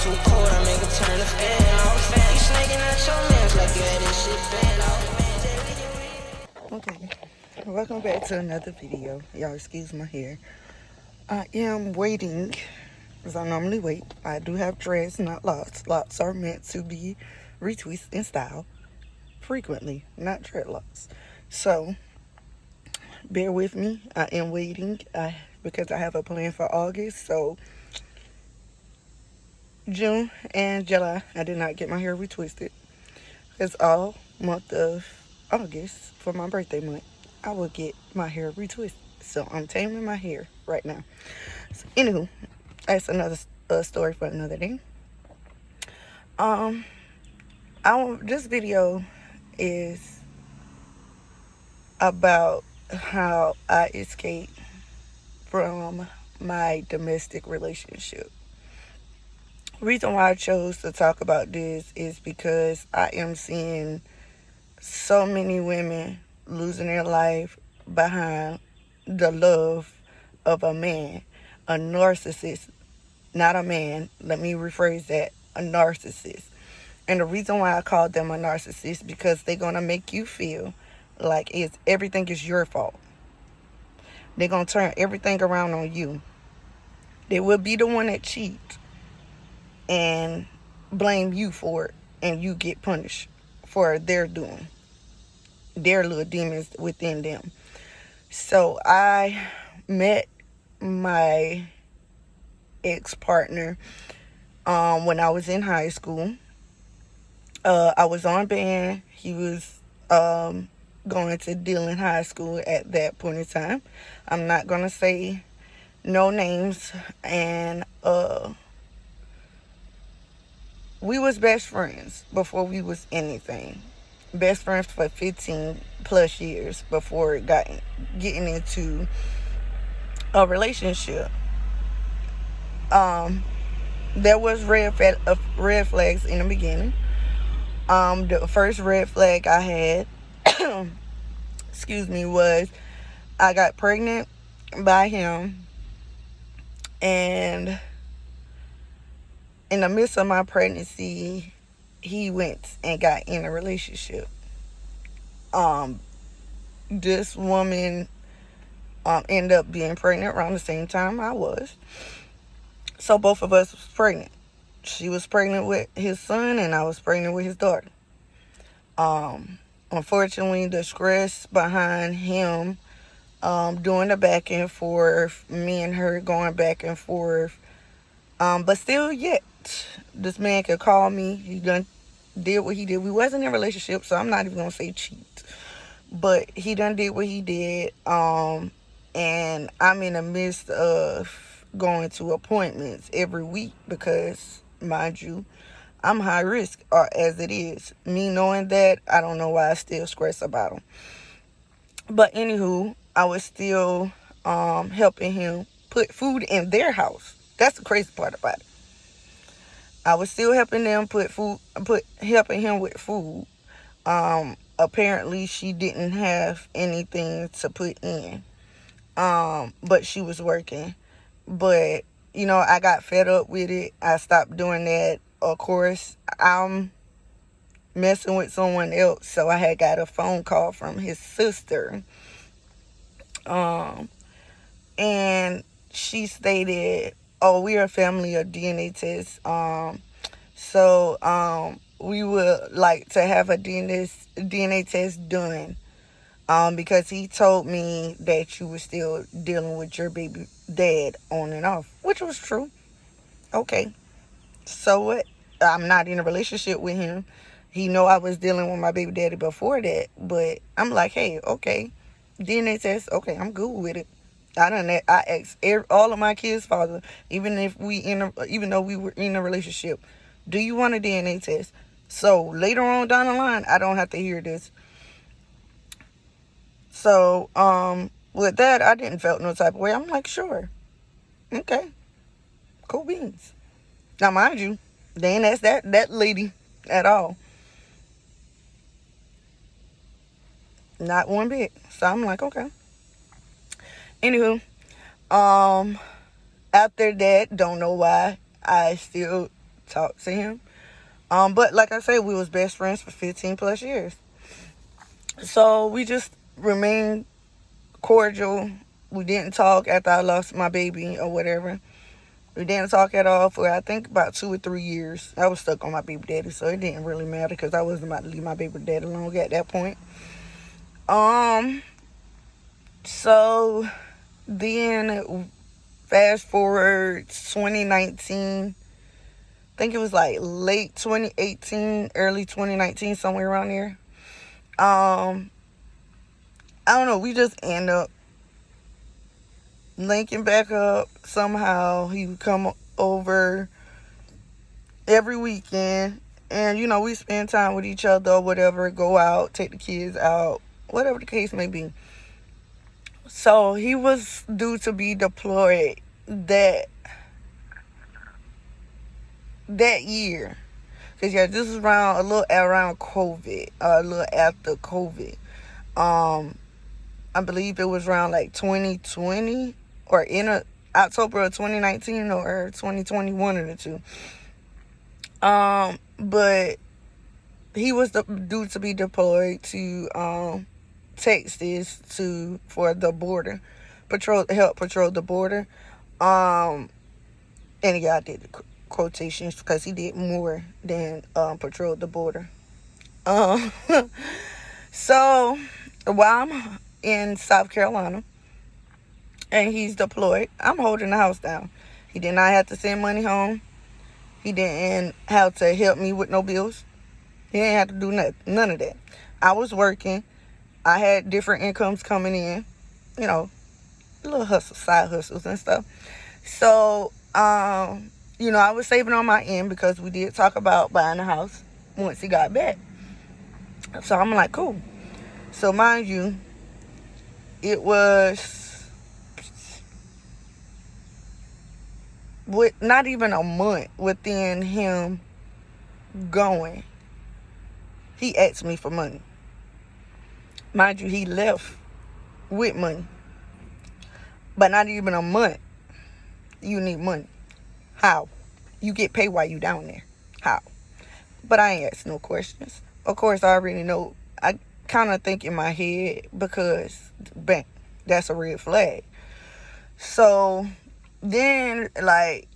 too cold, I make it turn the fan off. You snaking at your mans like you had this shit banned off. Okay, welcome back to another video. Y'all excuse my hair. I am waiting, because I normally wait. I do have dreads, not locks. Locks are meant to be retwist in style frequently, not dreadlocks. So, bear with me. I am waiting because I have a plan for August. So, June and July, I did not get my hair retwisted. Because all month of August, for my birthday month, I will get my hair retwisted. So, I'm taming my hair right now. So, anywho, that's another story for another day. This video is about how I escaped from my domestic relationship. Reason why I chose to talk about this is because I am seeing so many women losing their life behind the love of a man, a narcissist, not a man. Let me rephrase that, a narcissist. And the reason why I call them a narcissist because they're gonna make you feel like everything is your fault. They're gonna turn everything around on you. They will be the one that cheat and blame you for it, and you get punished for their doing, their little demons within them. So I met my ex-partner when I was in high school. I was on band. He was going to Dillon High School at that point in time. I'm not gonna say no names. And we was best friends before we was anything. Best friends for 15 plus years before getting into a relationship. There was red flags in the beginning. The first red flag I had, excuse me, was I got pregnant by him, and in the midst of my pregnancy, he went and got in a relationship. This woman ended up being pregnant around the same time I was. So both of us was pregnant. She was pregnant with his son, and I was pregnant with his daughter. Unfortunately, the stress behind him doing the back and forth, me and her going back and forth, but still yet, this man could call me. He done did what he did. We wasn't in a relationship, so I'm not even gonna say cheat, but he done did what he did. And I'm in the midst of going to appointments every week because, mind you, I'm high risk as it is. Me knowing that, I don't know why I still stress about him. But anywho, I was still helping him put food in their house. That's the crazy part about it. I was still helping them helping him with food. Apparently she didn't have anything to put in. But she was working. But, I got fed up with it. I stopped doing that. Of course, I'm messing with someone else, so I had got a phone call from his sister. And she stated, "Oh, we're a family of DNA tests. So we would like to have a DNA test done. Because he told me that you were still dealing with your baby dad on and off," which was true. Okay. So what? I'm not in a relationship with him. He know I was dealing with my baby daddy before that, but I'm like, hey, okay, DNA test, okay, I'm good with it. I asked all of my kids' father, even though we were in a relationship, do you want a DNA test? So later on down the line, I don't have to hear this. So with that, I didn't felt no type of way. I'm like, sure, okay, cool beans. Now, mind you, they ain't asked that lady at all. Not one bit. So I'm like, okay. Anywho, after that, don't know why, I still talk to him. But like I said, we was best friends for 15 plus years. So we just remained cordial. We didn't talk after I lost my baby or whatever. We didn't talk at all for, I think, about 2 or 3 years. I was stuck on my baby daddy, so it didn't really matter because I wasn't about to leave my baby daddy alone at that point. So then fast forward 2019, I think it was like late 2018, early 2019, somewhere around there. I don't know, we just end up linking back up somehow. He would come over every weekend, and we spend time with each other or whatever, go out, take the kids out, whatever the case may be. So he was due to be deployed that year. Because this was around COVID, a little after COVID. I believe it was around like 2020 or in October of 2019 or 2021 or the two. But he was due to be deployed to Texas for the border help patrol the border. And yeah, I did the quotations because he did more than patrol the border. So while I'm in South Carolina and he's deployed, I'm holding the house down. He did not have to send money home. He didn't have to help me with no bills. He didn't have to do none of that. I was working. I had different incomes coming in, little side hustles and stuff. So, I was saving on my end because we did talk about buying a house once he got back. So I'm like, cool. So mind you, it was not even a month within him going, he asked me for money. Mind you, he left with money. But not even a month, you need money. How? You get paid while you down there. How? But I ain't asked no questions. Of course, I already know. I kind of think in my head because, bang, that's a red flag. So then, like,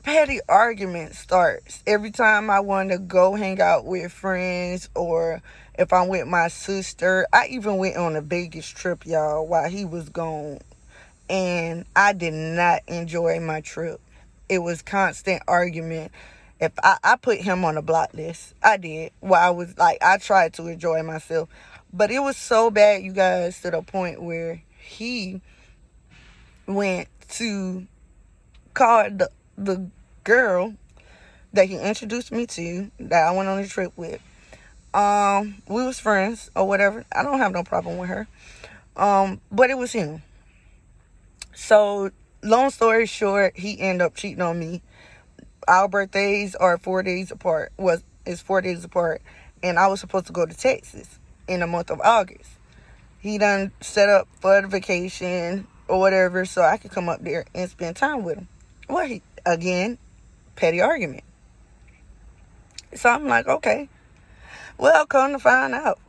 petty argument starts. Every time I want to go hang out with friends or if I'm with my sister. I even went on a Vegas trip, y'all, while he was gone. And I did not enjoy my trip. It was constant argument. If I put him on a block list. I did. While I was I tried to enjoy myself. But it was so bad, you guys, to the point where he went to call the girl that he introduced me to, that I went on a trip with. We was friends or whatever. I don't have no problem with her. But it was him. So, long story short, he ended up cheating on me. Our birthdays are 4 days apart. Is 4 days apart. And I was supposed to go to Texas in the month of August. He done set up for the vacation or whatever so I could come up there and spend time with him. Well, again, petty argument. So I'm like, okay. Well, come to find out,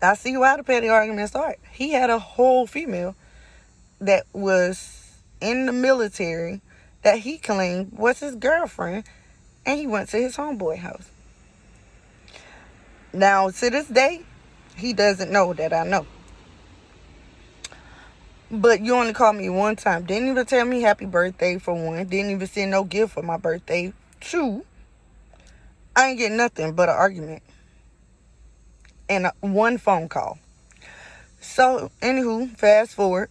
I see why the petty arguments start. He had a whole female that was in the military that he claimed was his girlfriend, and he went to his homeboy house. Now, to this day, he doesn't know that I know. But you only called me one time. Didn't even tell me happy birthday, for one. Didn't even send no gift for my birthday. Two, I ain't get nothing but an argument and one phone call. So, anywho, fast forward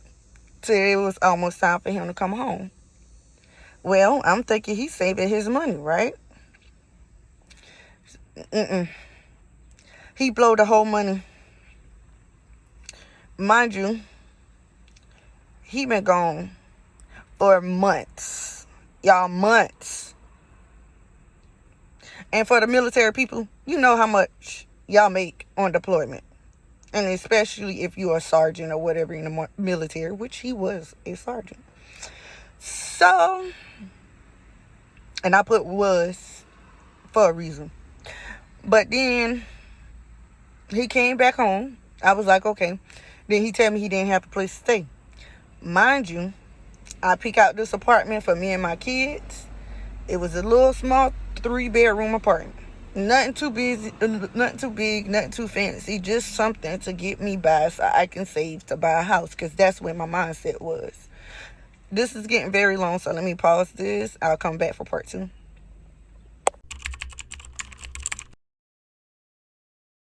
till it was almost time for him to come home. Well, I'm thinking he's saving his money, right? He blew the whole money. Mind you, he been gone for months. Y'all, months. And for the military people, you know how much y'all make on deployment. And especially if you're a sergeant or whatever in the military, which he was a sergeant. So, And I put was for a reason. But then he came back home. I was like, okay. Then he told me he didn't have a place to stay. Mind you, I pick out this apartment for me and my kids. It was a little small 3-bedroom apartment. Nothing too busy, nothing too big, nothing too fancy. Just something to get me by so I can save to buy a house, because that's where my mindset was. This is getting very long, so let me pause this. I'll come back for part 2.